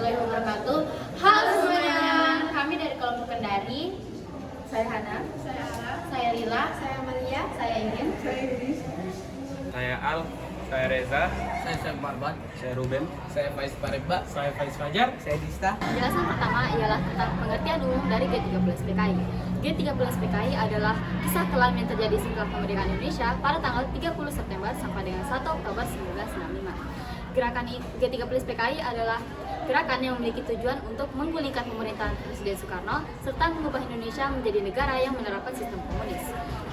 warahmatullahi wabarakatuh. Halo semuanya, kami dari kelompok Kendari. Saya Hana, saya Ara, saya Lila, saya Amalia, saya Ingin, saya Yudis, Saya Al, saya Reza, Saya Marban, saya Ruben, saya Faiz Paribba, saya Faiz Fajar, saya Dista. Penjelasan pertama ialah tentang pengertian umum dari G13 PKI. G13 PKI adalah kisah kelam yang terjadi setelah kemerdekaan Indonesia pada tanggal 30 September sampai dengan 1 Oktober 1965. Gerakan G13 PKI adalah gerakan yang memiliki tujuan untuk menggulingkan pemerintahan Presiden Soekarno serta mengubah Indonesia menjadi negara yang menerapkan sistem komunis.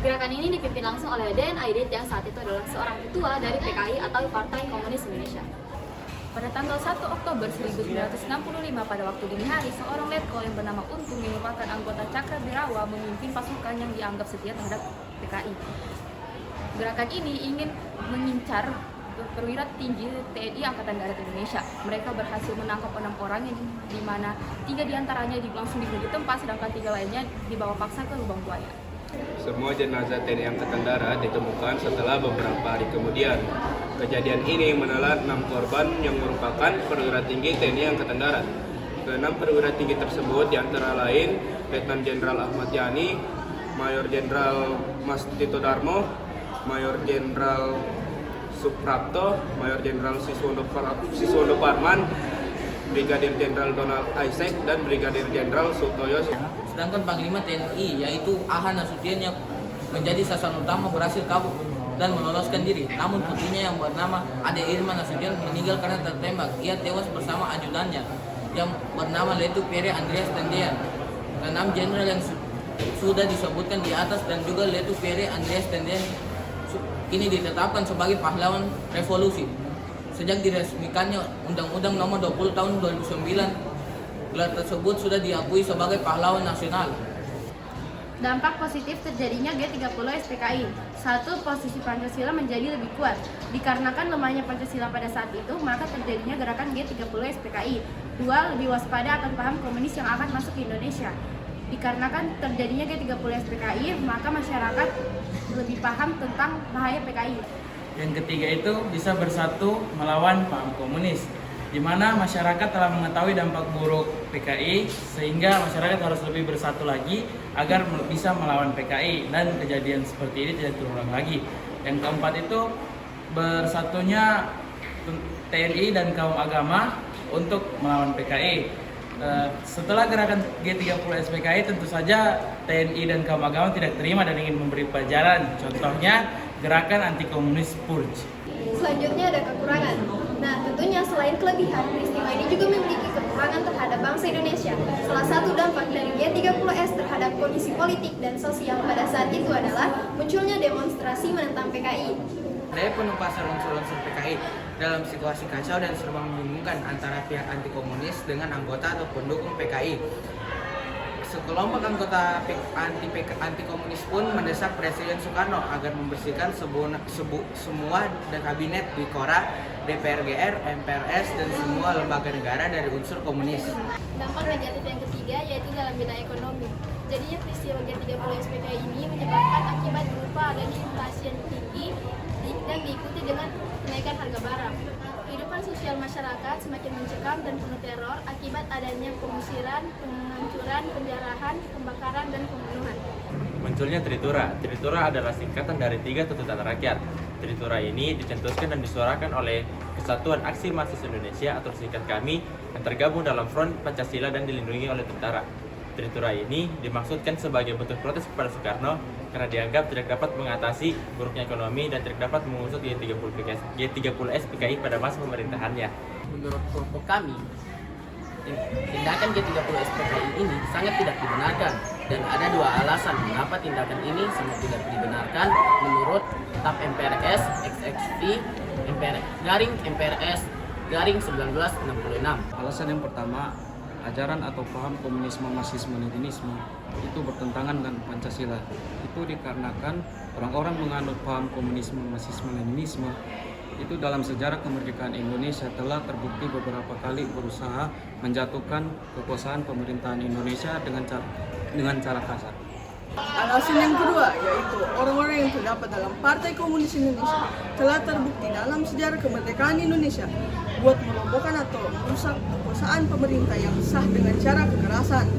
Gerakan ini dipimpin langsung oleh D.N. Aidit yang saat itu adalah seorang ketua dari PKI atau Partai Komunis Indonesia. Pada tanggal 1 Oktober 1965 pada waktu dini hari, seorang letkol yang bernama Untung yang merupakan anggota Cakrawirawa memimpin pasukan yang dianggap setia terhadap PKI. Gerakan ini ingin mengincar perwira tinggi TNI Angkatan Darat Indonesia. Mereka berhasil menangkap 6 orang yang di mana 3 diantaranya langsung dibunuh di tempat, sedangkan 3 lainnya dibawa paksa ke lubang buaya. Semua jenazah TNI Angkatan Darat ditemukan setelah beberapa hari kemudian. Kejadian ini menelan 6 korban yang merupakan perwira tinggi TNI Angkatan Darat. Ke-6 perwira tinggi tersebut diantara lain Letnan Jenderal Ahmad Yani, Mayor Jenderal Mas Tito Darmo, Mayor Jenderal Suprapto, Mayor Jenderal Siswondo Parman, Brigadir Jenderal Donald Isaac, dan Brigadir Jenderal Sutoyo. Sedangkan Panglima TNI yaitu Aha Nasution yang menjadi sasaran utama berhasil kabur dan meloloskan diri. Namun putrinya yang bernama Ade Irma Nasution meninggal karena tertembak. Ia tewas bersama ajudannya yang bernama Letu Pere Andreas Tendean. Ke-6 jenderal yang sudah disebutkan di atas dan juga Letu Pere Andreas Tendean kini ditetapkan sebagai pahlawan revolusi. Sejak diresmikannya Undang-Undang Nomor 20 Tahun 2009, gelar tersebut sudah diakui sebagai pahlawan nasional. Dampak positif terjadinya G30 SPKI. 1. Posisi Pancasila menjadi lebih kuat. Dikarenakan lemahnya Pancasila pada saat itu, maka terjadinya gerakan G30 SPKI. 2. Lebih waspada akan paham komunis yang akan masuk ke Indonesia. Dikarenakan terjadinya G30 SPKI, maka masyarakat lebih paham tentang bahaya PKI. Yang ketiga itu bisa bersatu melawan paham komunis, di mana masyarakat telah mengetahui dampak buruk PKI sehingga masyarakat harus lebih bersatu lagi agar bisa melawan PKI dan kejadian seperti ini tidak terulang lagi. Yang keempat itu bersatunya TNI dan kaum agama untuk melawan PKI. Setelah gerakan G30 SPKI, tentu saja TNI dan kaum agama tidak terima dan ingin memberi pelajaran. Contohnya gerakan anti komunis Purge. Selanjutnya ada kekurangan. Nah, tentunya selain kelebihan, peristiwa ini juga memiliki kekurangan terhadap bangsa Indonesia. Salah satu dampak dari G30S terhadap kondisi politik dan sosial pada saat itu adalah munculnya demonstrasi menentang PKI. Daya penumpasan unsur-unsur PKI dalam situasi kacau dan serba membingungkan antara pihak anti komunis dengan anggota atau pendukung PKI. Sekelompok anggota anti komunis pun mendesak Presiden Soekarno agar membersihkan semua kabinet di Kora, DPR GR, MPRS, dan semua lembaga negara dari unsur komunis. Dampak negatif yang ketiga yaitu dalam bidang ekonomi. Jadinya peristiwa G30 SPKI ini menyebabkan akibat berupa adanya inflasi yang tinggi dan diikuti dengan kenaikan harga barang. Kehidupan sosial masyarakat semakin mencekam dan penuh teror akibat adanya pengusiran, penghancuran, penjarahan, pembakaran, dan pembunuhan. Munculnya Tritura. Tritura adalah singkatan dari 3 tuntutan rakyat. Tritura ini dicetuskan dan disuarakan oleh Kesatuan Aksi Mahasiswa Indonesia atau singkat kami yang tergabung dalam Front Pancasila dan dilindungi oleh tentara. Tritura ini dimaksudkan sebagai bentuk protes kepada Soekarno karena dianggap tidak dapat mengatasi buruknya ekonomi dan tidak dapat mengusut G30S PKI pada masa pemerintahannya. Menurut kelompok kami, tindakan G30S PKI ini sangat tidak dibenarkan dan ada 2 alasan mengapa tindakan ini sangat tidak dibenarkan menurut TAP MPRS XXV MPRS 1966. Alasan yang pertama, ajaran atau paham komunisme, marxisme, leninisme itu bertentangan dengan Pancasila. Itu dikarenakan orang-orang menganut paham komunisme, marxisme, leninisme itu dalam sejarah kemerdekaan Indonesia telah terbukti beberapa kali berusaha menjatuhkan kekuasaan pemerintahan Indonesia dengan cara kasar. Alasan yang kedua yaitu orang-orang yang terdapat dalam Partai Komunis Indonesia telah terbukti dalam sejarah kemerdekaan Indonesia buat merobohkan atau merusak kekuasaan pemerintah yang sah dengan cara kekerasan.